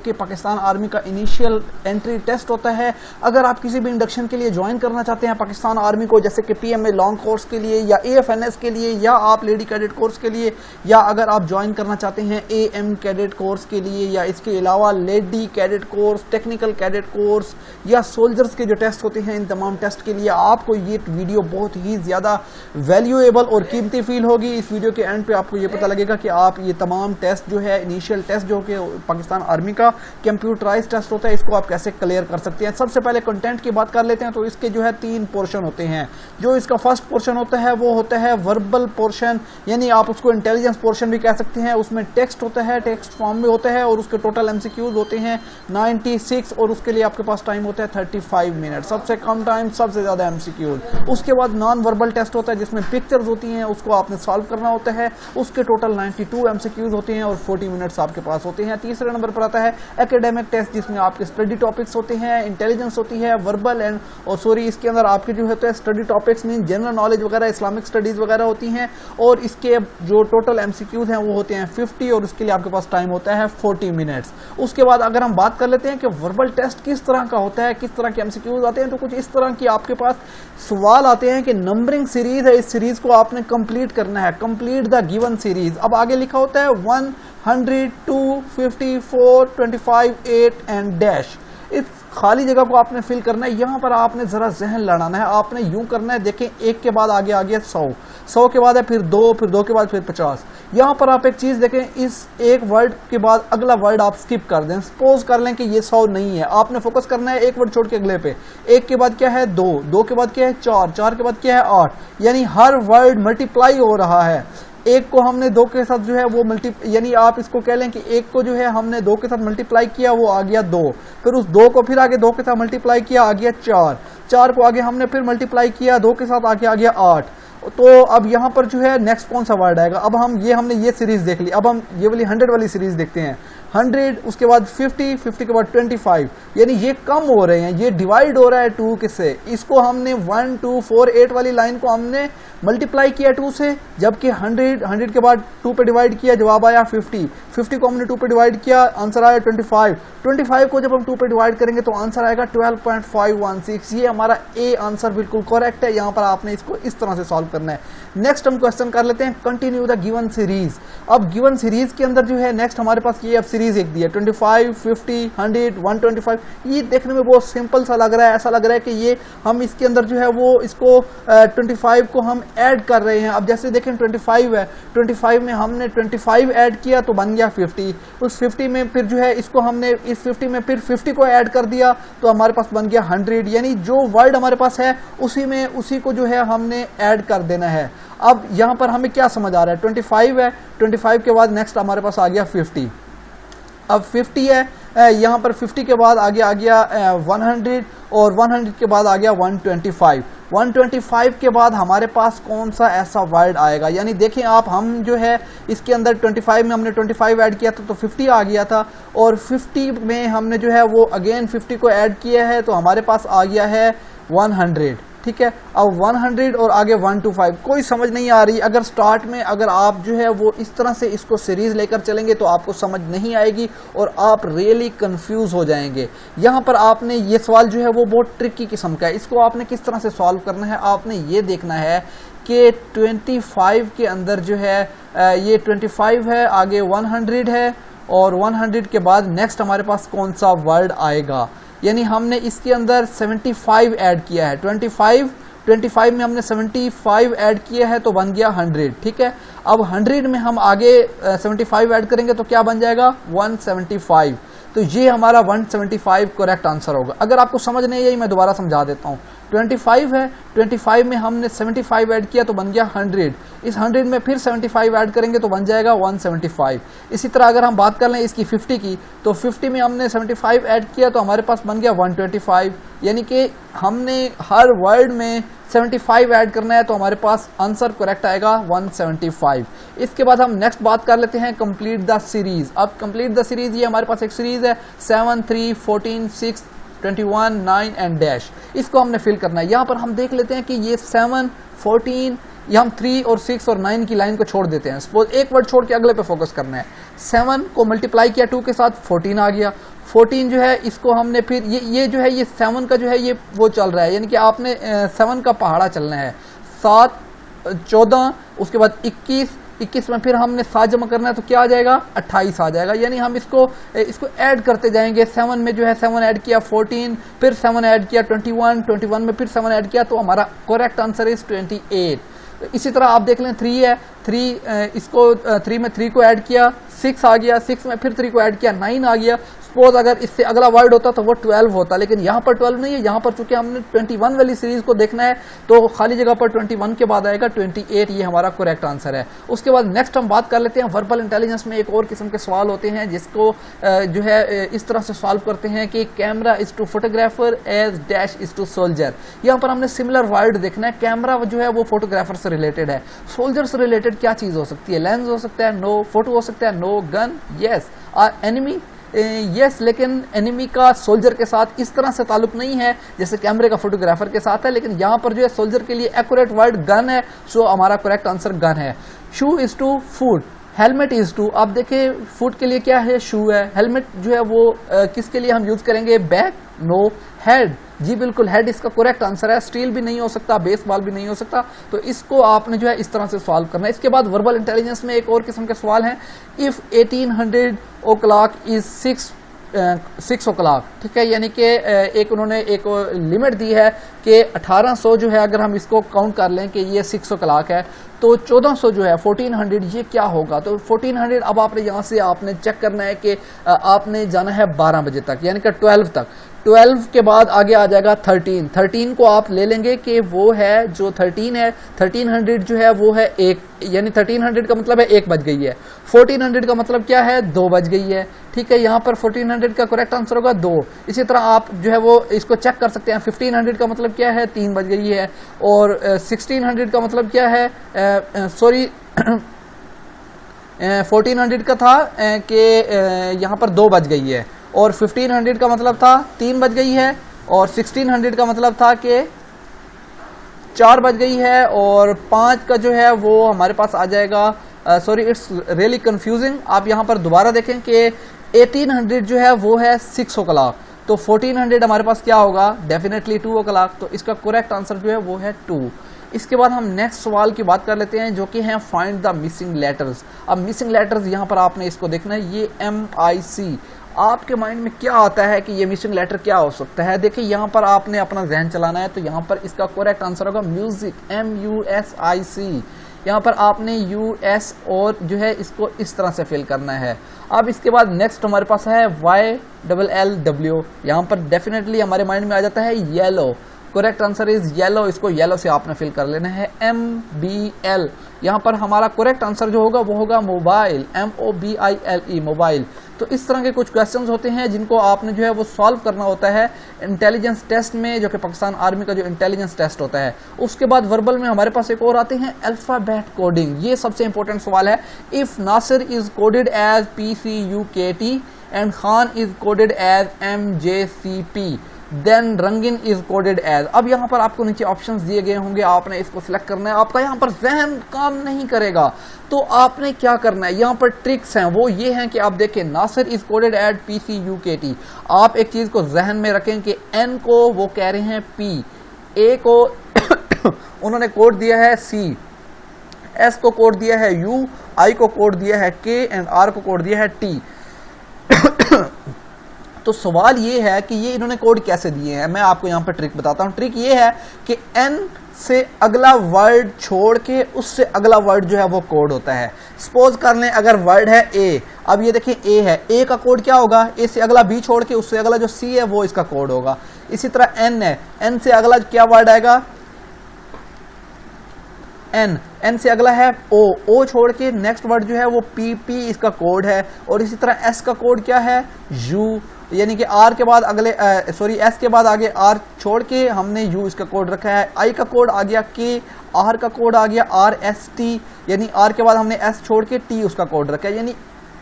कि पाकिस्तान आर्मी का initial entry test होता है। अगर आप किसी भी इंडक्शन के लिए ज्वाइन करना चाहते हैं पाकिस्तान आर्मी को, जैसे कि पीएमए लॉन्ग कोर्स के लिए या एएफएनएस के लिए या आप लेडी कैडेट कोर्स के लिए, या अगर आप ज्वाइन करना चाहते हैं एएम कैडेट कोर्स के लिए, या इसके अलावा lady cadet course, technical cadet course या सोल्जर्स के जो टेस्ट होते हैं, इन तमाम टेस्ट के लिए आपको ये वीडियो बहुत ही ज़्यादा वैल्यूएबल और कीमती फील होगी। इस वीडियो के एंड पे आपको ये पता लगेगा कि आप ये तमाम टेस्ट जो है, इनिशियल टेस्ट जो कि पाकिस्तान आर्मी का कंप्यूटराइज टेस्ट होता है, इसको आप कैसे क्लियर कर सकते हैं। सबसे पहले कंटेंट की बात कर लेते हैं। तो इसके जो है 3 पोर्शन होते हैं। जो इसका फर्स्ट पोर्शन होता है वो होता है वर्बल पोर्शन, यानी आप उसको इंटेलिजेंस पोर्शन भी कह सकते हैं। उसमें टेक्स्ट होता है, टेक्स्ट फॉर्म में होता है और उसके टोटल एमसीक्यूज होते हैं 96 और उसके लिए आपके पास टाइम होता है 35 मिनट। सबसे कम टाइम, सबसे ज्यादा एमसीक्यूज। उसके बाद नॉन वर्बल टेस्ट होता है जिसमें पिक्चर्स होती हैं, उसको आपने सॉल्व करना होता है। उसके टोटल 92 एमसीक्यूज होते हैं और 40 मिनट्स आपके पास होते हैं। तीसरे नंबर पर आता है एकेडमिक टेस्ट, जिसमें आपके स्टडी टॉपिक्स होते हैं, इंटेलिजेंस होती है, वर्बल एंड इसके अंदर आपके जो होते हैं study topics mean general knowledge वगैरह, इस्लामिक स्टडीज वगैरह होती हैं। और इसके जो टोटल एमसीक्यूज हैं वो होते हैं 50 और उसके लिए आपके पास टाइम होता है 40 मिनट्स। उसके बाद अगर हम बात कर लेते हैं कि वर्बल टेस्ट किस तरह का होता है, किस तरह के एमसीक्यूज आते हैं, तो कुछ इस तरह की आपके पास सवाल आते हैं कि नंबरिंग सीरीज है, इस सीरीज को आपने कंप्लीट करना है, कंप्लीट द गिवन सीरीज। अब आगे लिखा होता है 100, 2, 54, 25, 8 एंड डैश। इस खाली जगह को आपने फिल करना है। यहाँ पर आपने जरा जहन लड़ाना है। आपने यूं करना है, देखें एक के बाद आगे आ गया 100 के बाद है फिर 2, फिर 2 के बाद फिर 50। यहाँ पर आप एक चीज देखें, इस एक वर्ड के बाद अगला वर्ड आप स्किप कर दें। सपोज कर लें कि ये 100 नहीं है, आपने फोकस करना है एक वर्ड छोड़ के अगले पे। 1 के बाद क्या है 2, 2 के बाद क्या है 4, 4 के बाद क्या है 8, यानी हर वर्ड मल्टीप्लाई हो रहा है। एक को हमने 2 के साथ जो है वो यानी आप इसको कह लें कि एक को जो है हमने 2 के साथ मल्टीप्लाई किया, वो आ गया 2, फिर उस 2 को फिर आगे 2 के साथ मल्टीप्लाई किया, आ गया 4, 4 को आगे हमने फिर मल्टीप्लाई किया 2 के साथ, आगे आ गया 8। तो अब यहाँ पर जो है नेक्स्ट कौन सा वर्ड आएगा। अब हमने ये सीरीज देख ली, अब हम ये वाली 100 वाली सीरीज देखते हैं। 100, उसके बाद 50, 50 के बाद 25, यानी ये कम हो रहे हैं, ये डिवाइड हो रहा है 2 किससे। इसको हमने 1, 2, 4, 8 वाली लाइन को हमने मल्टीप्लाई किया 2 से, जबकि 100 के बाद 2 पे डिवाइड किया, जवाब आया 50, 50 को हमने 2 पे डिवाइड किया, आंसर आया 25, 25 को जब हम 2 पे डिवाइड करेंगे तो आंसर आएगा 12.516। ये हमारा ए आंसर बिल्कुल करेक्ट है। यहाँ पर आपने इसको इस तरह से सॉल्व करना है। नेक्स्ट हम क्वेश्चन कर लेते हैं, कंटिन्यू द गिवन सीरीज। अब गिवन सीरीज के अंदर जो है नेक्स्ट हमारे पास ये अब सीरीज एक दी है 25, 50, 100, 125। ये देखने में बहुत सिंपल सा लग रहा है, ऐसा लग रहा है कि ये हम इसके अंदर जो है वो इसको 25 को हम ऐड कर रहे हैं। अब जैसे देखें 25 है, 25 में हमने 25 ऐड किया तो बन गया 50। उस 50 में फिर जो है इसको हमने इस 50 में फिर 50 को ऐड कर दिया तो हमारे पास बन गया 100, यानी जो वर्ड हमारे पास है उसी को जो है हमने ऐड कर देना है। अब यहाँ पर हमें क्या समझ आ रहा है, 25 है, 25 के बाद नेक्स्ट हमारे पास आ गया 50। अब 50 है, यहाँ पर 50 के बाद आगे आ गया 100 और 100 के बाद आ गया 125। 125 के बाद हमारे पास कौन सा ऐसा वर्ड आएगा, यानी देखें आप, हम जो है इसके अंदर 25 में हमने 25 ऐड किया था तो 50 आ गया था, और 50 में हमने जो है वो अगेन 50 को ऐड किया है तो हमारे पास आ गया है 100। ठीक है, अब 100 और आगे 125 कोई समझ नहीं आ रही। अगर स्टार्ट में अगर आप जो है वो इस तरह से इसको सीरीज लेकर चलेंगे तो आपको समझ नहीं आएगी और आप रियली कंफ्यूज हो जाएंगे। यहाँ पर आपने ये सवाल जो है वो बहुत ट्रिकी किस्म का है। इसको आपने किस तरह से सॉल्व करना है, आपने ये देखना है कि 25 के अंदर जो है ये 25 है, आगे 100 है और 100 के बाद नेक्स्ट हमारे पास कौन सा वर्ड आएगा। यानी हमने इसके अंदर 75 ऐड किया है, 25 में हमने 75 ऐड किया है तो बन गया 100। ठीक है, अब 100 में हम आगे 75 ऐड करेंगे तो क्या बन जाएगा 175। तो ये हमारा 175 करेक्ट आंसर होगा। अगर आपको समझ नहीं आई मैं दोबारा समझा देता हूँ। 25 है, 25 में हमने 75 ऐड किया तो बन गया 100। इस 100 में फिर 75 ऐड करेंगे तो बन जाएगा 175। इसी तरह अगर हम बात कर लें इसकी 50 की, तो 50 में हमने 75 ऐड किया तो हमारे पास बन गया 125, यानी कि हमने हर वर्ड में 75 ऐड करना है तो हमारे पास आंसर करेक्ट आएगा 175। इसके बाद हम नेक्स्ट बात कर लेते हैं कंप्लीट द सीरीज। अब कंप्लीट द सीरीज, ये हमारे पास एक सीरीज है 7, 3, 14, 6, 21, 9 एंड डैश। इसको हमने फिल करना है। यहाँ पर हम देख लेते हैं कि ये 7, 14, ये हम 3 और 6 और 9 की लाइन को छोड़ देते हैं। सपोज एक वर्ड छोड़ के अगले पे फोकस करना है। 7 को मल्टीप्लाई किया 2 के साथ 14 आ गया, 14 जो है इसको हमने फिर ये जो है ये 7 का जो है ये वो चल रहा है, यानी कि आपने 7 का पहाड़ा चलना है। 7 14 उसके बाद 21 में फिर हमने 7 जमा करना है तो क्या आ जाएगा 28 आ जाएगा। यानी हम इसको ऐड करते जाएंगे। 7 में जो है 7 ऐड किया 14, फिर 7 ऐड किया 21 में फिर 7 ऐड किया, तो हमारा करेक्ट आंसर इज 28। इसी तरह आप देख लें 3 है, 3 में 3 को ऐड किया 6 आ गया, 6 में फिर 3 को ऐड किया 9 आ गया। सपोज अगर इससे अगला वर्ड होता तो वो 12 होता, लेकिन यहाँ पर 12 नहीं है, यहाँ पर चूंकि हमने 21 वाली सीरीज को देखना है तो खाली जगह पर 21 के बाद आएगा 28, ये हमारा करेक्ट आंसर है। उसके बाद नेक्स्ट हम बात कर लेते हैं वर्बल इंटेलिजेंस में एक और किस्म के सवाल होते हैं जिसको जो है इस तरह से सॉल्व करते हैं कि camera is to photographer as dash is to soldier. यहाँ पर हमने सिमिलर वर्ड देखना है। कैमरा जो है वो फोटोग्राफर से रिलेटेड है, सोल्जर से रिलेटेड क्या चीज हो सकती है? लेंस हो सकता है, नो। फोटो हो सकता है, no. Gun, yes. Enemy, yes, लेकिन एनिमी का सोल्जर के साथ इस तरह से ताल्लुक नहीं है जैसे कैमरे का फोटोग्राफर के साथ है, लेकिन यहाँ पर जो है सोल्जर के लिए एक्यूरेट वर्ड गन है, सो हमारा करेक्ट आंसर गन है। Shoe is to foot, helmet is to, आप देखिए फूड के लिए क्या है? शू है। हेलमेट जो है वो किसके लिए हम यूज करेंगे? Back, no. हेड, जी बिल्कुल, हेड इसका करेक्ट आंसर है। स्टील भी नहीं हो सकता, बेसबॉल भी नहीं हो सकता, तो इसको आपने जो है इस तरह से सॉल्व करना है। इसके बाद वर्बल इंटेलिजेंस में एक और किस्म के सवाल हैं। इफ 1800 o'clock इज 6 o'clock, ठीक है, यानी कि एक उन्होंने एक लिमिट दी है कि 1800 जो है अगर हम इसको काउंट कर लें कि ये 6 o'clock है तो 1400 जो है 1400 ये क्या होगा? तो 1400 अब आपने यहाँ से आपने चेक करना है कि आपने जाना है 12 बजे तक, यानी कि 12 तक। 12 के बाद आगे आ जाएगा 13 को आप ले लेंगे कि वो है जो 13 है, 1300 जो है वो है 1, यानी 1300 का मतलब है 1 बज गई है। 1400 का मतलब क्या है? 2 बज गई है, ठीक है। यहाँ पर 1400 का करेक्ट आंसर होगा 2। इसी तरह आप जो है वो इसको चेक कर सकते हैं। 1500 का मतलब क्या है? 3 बज गई है। और 1600 का मतलब क्या है? 1400 का था कि यहाँ पर 2 बज गई है, और 1500 का मतलब था 3 बज गई है, और 1600 का मतलब था कि 4 बज गई है, और 5 का जो है वो हमारे पास आ जाएगा। Sorry, it's really confusing. आप यहाँ पर दोबारा देखें कि 1800 जो है वो है 6 o'clock, तो 1400 हमारे पास क्या होगा? डेफिनेटली 2 o'clock, तो इसका करेक्ट आंसर जो है वो है 2। इसके बाद हम नेक्स्ट सवाल की बात कर लेते हैं जो कि है फाइंड द मिसिंग लेटर्स। अब मिसिंग लेटर्स यहाँ पर आपने इसको देखना है, ये MIC। आपके माइंड में क्या आता है कि ये मिसिंग लेटर क्या हो सकता है? देखिए यहाँ पर आपने अपना जहन चलाना है, तो यहाँ पर इसका करेक्ट आंसर होगा म्यूजिक, MUSIC। यहाँ पर आपने US और जो है इसको इस तरह से फिल करना है। अब इसके बाद नेक्स्ट हमारे पास है YLLW। यहाँ पर डेफिनेटली हमारे माइंड में आ जाता है yellow. Correct answer is yellow, इसको येलो से आपने फिल कर लेना है। MBL, यहाँ पर हमारा करेक्ट आंसर जो होगा वो होगा मोबाइल, MOBILE, मोबाइल। तो इस तरह के कुछ क्वेश्चंस होते हैं जिनको आपने जो है वो सॉल्व करना होता है इंटेलिजेंस टेस्ट में, जो कि पाकिस्तान आर्मी का जो इंटेलिजेंस टेस्ट होता है। उसके बाद वर्बल में हमारे पास एक और आते हैं अल्फाबेट कोडिंग। ये सबसे इंपॉर्टेंट सवाल है। If Nasir is coded as PCUKT and Khan is coded as MJCP, then Rangeen is coded as. अब यहाँ पर आपको नीचे ऑप्शंस दिए गए होंगे, आपने इसको सिलेक्ट करना है। आपका यहाँ पर जहन काम नहीं करेगा, तो आपने क्या करना है? यहाँ पर ट्रिक्स हैं, वो ये हैं कि आप देखें Nasir is coded as PCUKT। आप एक चीज को जहन में रखें कि N को वो कह रहे हैं P, A को उन्होंने कोड दिया है C, S को कोड दिया है U, I को कोड दिया है K एंड R को कोड दिया है T। तो सवाल ये है कि ये इन्होंने कोड कैसे दिए हैं। मैं आपको यहाँ पर ट्रिक बताता हूँ। ट्रिक ये है कि N से अगला वर्ड छोड़ के उससे अगला वर्ड जो है वो कोड होता है। सपोज कर लें अगर वर्ड है A, अब ये देखिए A है, A का कोड क्या होगा? A से अगला B छोड़ के उससे अगला जो C है वो इसका कोड होगा। इसी तरह N है, N से अगला क्या वर्ड आएगा? N से अगला है O छोड़ के नेक्स्ट वर्ड जो है वो P इसका कोड है। और इसी तरह S का कोड क्या है? U, यानी कि R के बाद अगले S के बाद आगे R छोड़ के हमने U इसका कोड रखा है। I का कोड आ गया K, R का कोड आ गया RST, यानी R के बाद हमने S छोड़ के T उसका कोड रखा है। यानी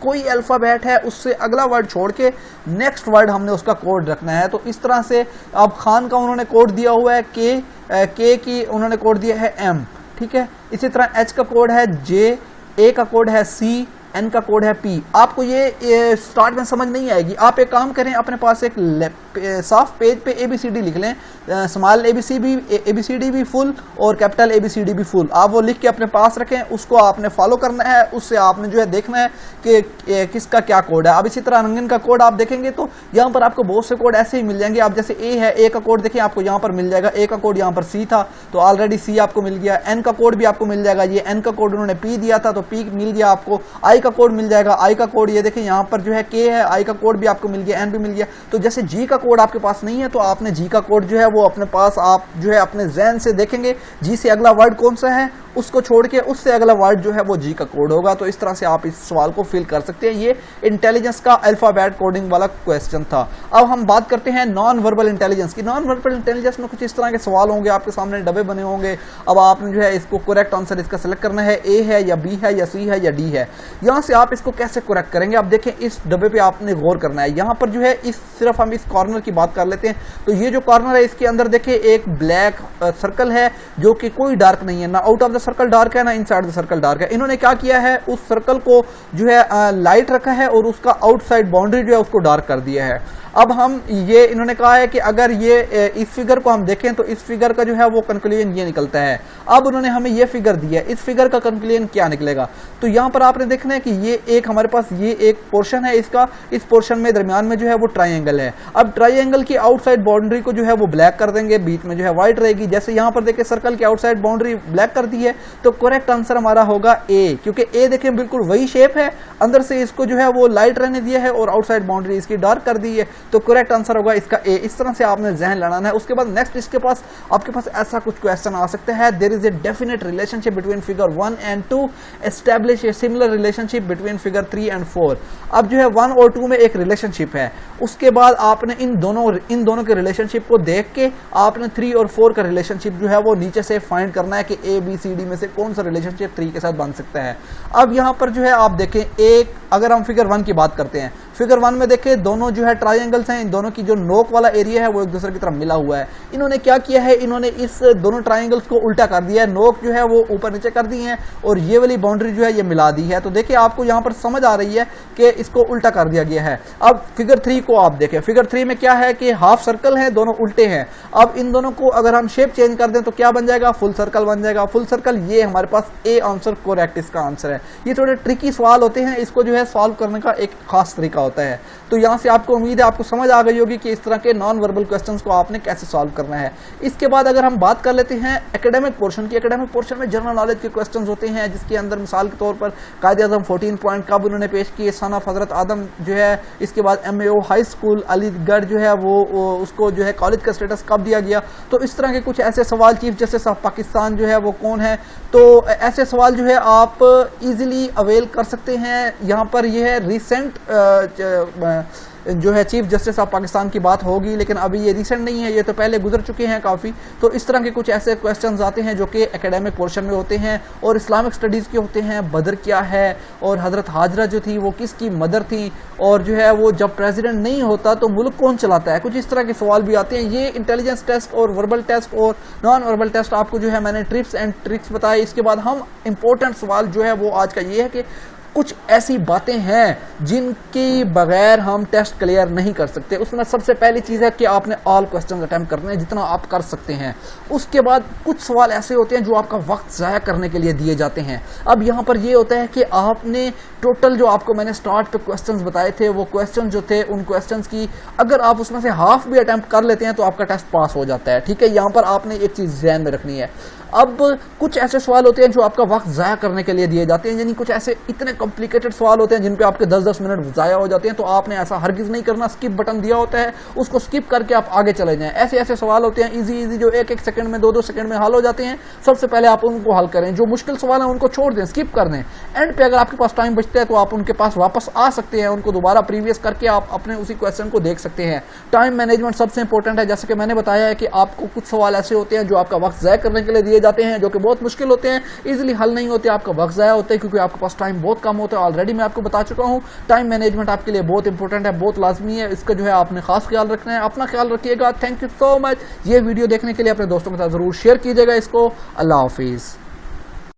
कोई अल्फाबेट है उससे अगला वर्ड छोड़ के नेक्स्ट वर्ड हमने उसका कोड रखना है। तो इस तरह से अब खान का उन्होंने कोड दिया हुआ है K की उन्होंने कोड दिया है M, ठीक है। इसी तरह H का कोड है J, A का कोड है C, N का कोड है P। आपको ये स्टार्ट में समझ नहीं आएगी। आप एक काम करें, अपने पास एक साफ पेज पे ABCD लिख लें, स्मॉल ABCD भी फुल और कैपिटल ABCD भी फुल। आप वो लिख के अपने पास रखें, उसको आपने फॉलो करना है, उससे आपने जो है देखना है कि किसका क्या कोड है। अब इसी तरह रंगन का कोड आप देखेंगे तो यहाँ पर आपको बहुत से कोड ऐसे ही मिल जाएंगे। आप जैसे A है, A का कोड देखिए आपको यहाँ पर मिल जाएगा। A का कोड यहाँ पर C था तो ऑलरेडी C आपको मिल गया। N का कोड भी आपको मिल जाएगा, ये N का कोड उन्होंने P दिया था तो P मिल गया आपको। I का कोड मिल जाएगा, I का कोड ये देखिए यहाँ पर जो है K है, I का कोड भी आपको मिल गया, N भी मिल गया। तो जैसे G का कोड आपके पास नहीं है तो आपने G का कोड जो है वो अपने पास आप जो है अपने ज़हन से देखेंगे, G से अगला वर्ड कौन सा है उसको छोड़ के उससे अगला वर्ड जो है वो G का कोड होगा। तो इस तरह से आप इस सवाल को फिल कर सकते हैं। ये इंटेलिजेंस का अल्फाबेट कोडिंग वाला क्वेश्चन था। अब हम बात करते हैं नॉन वर्बल इंटेलिजेंस की। नॉन वर्बल इंटेलिजेंस में कुछ इस तरह के सवाल होंगे, आपके सामने डब्बे बने होंगे। अब आपने जो है इसको करेक्ट आंसर इसका सेलेक्ट करना है, A है या B है या C है या D है। यहाँ से आप इसको कैसे करेक्ट करेंगे, आप देखें इस डब्बे पे आपने गौर करना है। यहाँ पर जो है सिर्फ हम इस कॉर्नर की बात कर लेते हैं। तो ये जो कॉर्नर है इसके अंदर देखें एक ब्लैक सर्कल है जो कि कोई डार्क नहीं है, ना out of the circle dark है ना इनसाइड द सर्कल डार्क है। इन्होंने क्या किया है, उस सर्कल को जो है लाइट रखा है और उसका आउटसाइड बाउंड्री जो है उसको डार्क कर दिया है। अब हम ये इन्होंने कहा है कि अगर ये इस फिगर को हम देखें तो इस फिगर का जो है वो कंक्लूजन ये निकलता है। अब उन्होंने हमें ये फिगर दी है, इस फिगर का कंक्लूजन क्या निकलेगा। तो यहाँ पर आपने देखना है कि ये एक हमारे पास ये एक पोर्शन है इसका, इस पोर्शन में दरमियान में जो है वो ट्राइंगल है। अब ट्राइंगल की आउटसाइड बाउंड्री को जो है वो ब्लैक कर देंगे, बीच में जो है व्हाइट रहेगी। जैसे यहाँ पर देखिए सर्कल की आउटसाइड बाउंड्री ब्लैक कर दी है तो करेक्ट आंसर हमारा होगा A, क्योंकि A देखें बिल्कुल वही शेप है, अंदर से इसको जो है वो लाइट रहने दिया है और आउटसाइड बाउंड्री इसकी डार्क कर दी है। तो करेक्ट आंसर होगा इसका A। इस तरह से आपने जहन लड़ाना है। उसके बाद नेक्स्ट इसके पास आपके पास ऐसा कुछ क्वेश्चन आ सकता है, there is a definite relationship between figure 1 and 2, establish a similar relationship between figure 3 and 4। अब जो है 1 और 2 में एक रिलेशनशिप है, उसके बाद आपने इन दोनों के रिलेशनशिप को देख के आपने 3 और 4 का रिलेशनशिप जो है वो नीचे से फाइंड करना है कि ABCD में से कौन सा रिलेशनशिप 3 के साथ बन सकता है। अब यहाँ पर जो है आप देखें एक, अगर हम फिगर 1 की बात करते हैं, फिगर 1 में देखें दोनों जो है ट्रायंगल्स हैं, इन दोनों की जो नोक वाला एरिया है वो एक दूसरे की तरफ मिला हुआ है। इन्होंने क्या किया है, इन्होंने इस दोनों ट्रायंगल्स को उल्टा कर दिया है, नोक जो है वो ऊपर नीचे कर दी है और ये वाली बाउंड्री जो है ये मिला दी है। तो देखिए आपको यहाँ पर समझ आ रही है कि इसको उल्टा कर दिया गया है। अब फिगर 3 को आप देखें, फिगर 3 में क्या है कि हाफ सर्कल है, दोनों उल्टे हैं। अब इन दोनों को अगर हम शेप चेंज कर दें तो क्या बन जाएगा, फुल सर्कल बन जाएगा। फुल सर्कल ये हमारे पास A आंसर करेक्ट इसका आंसर है। ये थोड़े ट्रिकी सवाल होते हैं, इसको जो है सॉल्व करने का एक खास तरीका होता है। तो यहाँ से आपको उम्मीद है आपको समझ आ गई होगी कि इस तरह के नॉन वर्बल क्वेश्चंस को आपने कैसे सॉल्व करना है। इसके बाद अगर हम बात कर लेते हैं एकेडमिक पोर्शन की, एकेडमिक पोर्शन में जनरल नॉलेज के क्वेश्चंस होते हैं, जिसके अंदर मिसाल के तौर पर कायद-ए-आज़म 14 पॉइंट कब उन्होंने पेश किए, सन ऑफ हजरत आदम जो है, इसके बाद MAO हाई स्कूल अलीगढ़ जो है वो उसको जो है कॉलेज का स्टेटस कब दिया गया। तो इस तरह के कुछ ऐसे सवाल, चीफ जस्टिस ऑफ पाकिस्तान जो है वो कौन है, तो ऐसे सवाल जो है आप इजीली अवेल कर सकते हैं। यहाँ पर यह है रिसेंट जो है चीफ जस्टिस ऑफ पाकिस्तान की बात होगी, लेकिन अभी ये रिसेंट नहीं है, ये तो पहले गुजर चुके हैं काफ़ी। तो इस तरह के कुछ ऐसे क्वेश्चंस आते हैं जो कि एकेडमिक पोर्शन में होते हैं और इस्लामिक स्टडीज़ के होते हैं। बदर क्या है और हज़रत हाजरा जो थी वो किसकी मदर थी, और जो है वो जब प्रेसिडेंट नहीं होता तो मुल्क कौन चलाता है, कुछ इस तरह के सवाल भी आते हैं। ये इंटेलिजेंस टेस्ट और वर्बल टेस्ट और नॉन वर्बल टेस्ट आपको जो है मैंने टिप्स एंड ट्रिक्स बताए। इसके बाद हम इंपॉर्टेंट सवाल जो है वो आज का ये है कि कुछ ऐसी बातें हैं जिनकी बगैर हम टेस्ट क्लियर नहीं कर सकते। उसमें सबसे पहली चीज़ है कि आपने ऑल क्वेश्चन अटेम्प्ट करने हैं जितना आप कर सकते हैं। उसके बाद कुछ सवाल ऐसे होते हैं जो आपका वक्त ज़ाया करने के लिए दिए जाते हैं। अब यहाँ पर ये होता है कि आपने टोटल जो आपको मैंने स्टार्ट पे क्वेश्चंस बताए थे, वो क्वेश्चन जो थे उन क्वेश्चंस की अगर आप उसमें से हाफ भी अटेम्प्ट कर लेते हैं तो आपका टेस्ट पास हो जाता है। ठीक है, यहाँ पर आपने एक चीज़ ध्यान में रखनी है। अब कुछ ऐसे सवाल होते हैं जो आपका वक्त ज़ाया करने के लिए दिए जाते हैं, यानी कुछ ऐसे इतने कॉम्प्लिकेटेड सवाल होते हैं जिन पे आपके 10-10 मिनट ज़ाया हो जाते हैं। तो आपने ऐसा हरगिज़ नहीं करना, स्किप बटन दिया होता है उसको स्किप करके आप आगे चले जाएं। ऐसे ऐसे सवाल होते हैं इजी जो 1-1 सेकंड में 2-2 सेकंड में हल हो जाते हैं। सबसे पहले आप उनको हल करें, जो मुश्किल सवाल हैं उनको छोड़ दें, स्किप कर दें। एंड पे अगर आपके पास टाइम बचता है तो आप उनके पास वापस आ सकते हैं, उनको दोबारा प्रीवियस करके आप अपने उसी क्वेश्चन को देख सकते हैं। टाइम मैनेजमेंट सबसे इंपॉर्टेंट है। जैसे कि मैंने बताया है कि आपको कुछ सवाल ऐसे होते हैं जो आपका वक्त ज़ाया करने के लिए दिए जाते हैं, जो कि बहुत मुश्किल होते हैं, इजीली हल नहीं होते, आपका वक्त ज़ाया होता है क्योंकि आपके पास टाइम बहुत कम होता है। ऑलरेडी मैं आपको बता चुका हूं, टाइम मैनेजमेंट आपके लिए बहुत इंपॉर्टेंट है, बहुत लाजमी है। इसका जो है आपने खास ख्याल रखना है। अपना ख्याल रखिएगा। Thank you so much. ये वीडियो देखने के लिए अपने दोस्तों के साथ जरूर शेयर कीजिएगा इसको। अल्लाह हाफिज़।